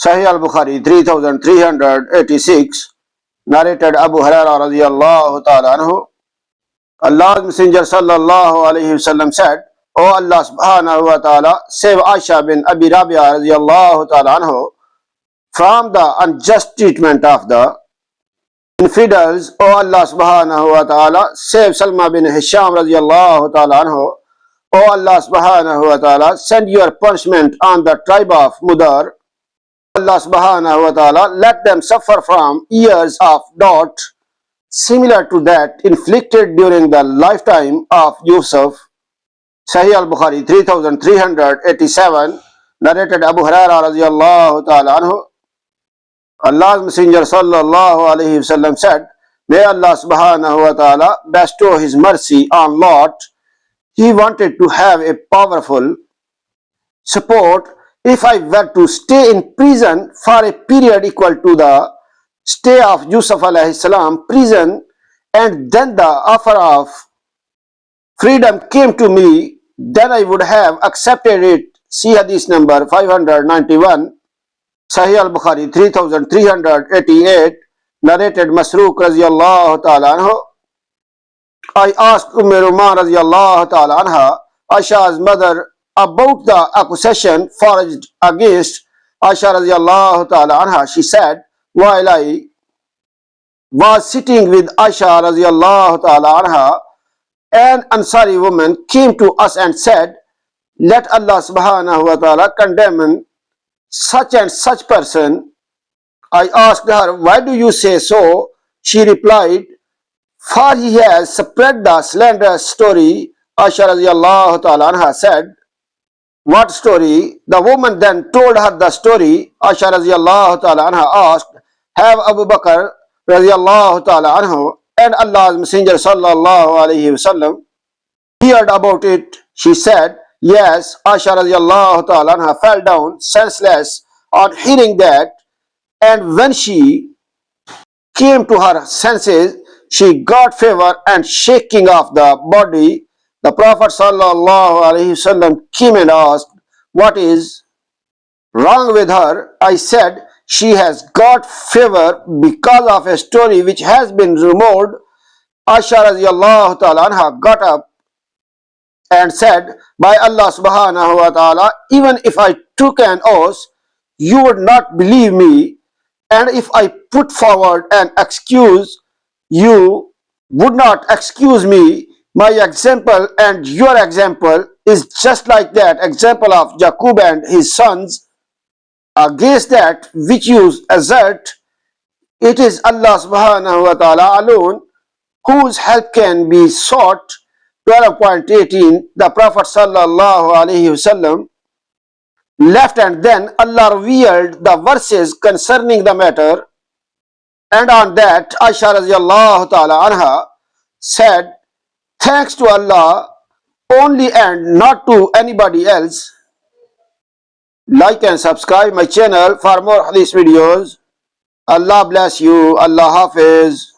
Sahih Al-Bukhari 3386, narrated Abu Hurairah radiyallahu ta'ala anhu. Allah's Messenger sallallahu alaihi wasallam said, O Allah subhanahu wa ta'ala, save Aiysha bin Abi Rabia radiyallahu ta'ala anhu from the unjust treatment of the infidels. O Allah subhanahu wa ta'ala, save Salma bin Hisham radiyallahu ta'ala anhu. O Allah subhanahu wa ta'ala, send your punishment on the tribe of Mudar. Allah subhanahu wa ta'ala, let them suffer from years of doubt similar to that inflicted during the lifetime of Yusuf. Sahih Al-Bukhari 3387, narrated Abu Hurairah radiyallahu ta'ala anhu. Allah's Messenger sallallahu alaihi wasallam said, may Allah subhanahu wa ta'ala bestow his mercy on Lot. He wanted to have a powerful support. If I were to stay in prison for a period equal to the stay of Yusuf alaihi salam prison, and then the offer of freedom came to me, then I would have accepted it. See hadith number 591, Sahih Al-Bukhari 3388, narrated Masruq radiyallahu ta'ala anhu. I asked Ruman radiyallahu ta'ala anha, Aisha's mother, about the accusation forged against Aisha radiyallahu ta'ala anha. She said, while I was sitting with Aisha radiyallahu ta'ala anha, an Ansari woman came to us and said, let Allah subhanahu wa ta'ala condemn such and such person. I asked her, why do you say so? She replied, for he has spread the slanderous story. Aisha radiyallahu ta'ala anha said, what story? The woman then told her the story. Aisha radiyallahu ta'ala anha asked, have Abu Bakr radiyallahu ta'ala anhu and Allah's Messenger sallallahu alaihi wasallam heard about it? She said, yes. Aisha radiyallahu ta'ala anha fell down senseless on hearing that, and when she came to her senses, she got fever and shaking of the body. The Prophet sallallahu alaihi wasallam came and asked, what is wrong with her? I said, she has got fever because of a story which has been rumored. Aisha radiyallahu ta'ala anha got up and said, by Allah subhanahu wa ta'ala, even if I took an oath, you would not believe me, and if I put forward an excuse, you would not excuse me. My example and your example is just like that example of Jacob and his sons. Against that which you assert, it is Allah subhanahu wa ta'ala alone whose help can be sought. 12.18, the Prophet sallallahu alaihi wasallam left, and then Allah revealed the verses concerning the matter, and on that Aisha radiyallahu ta'ala anha said, thanks to Allah only and not to anybody else. Like and subscribe my channel for more hadith videos. Allah bless you. Allah Hafiz.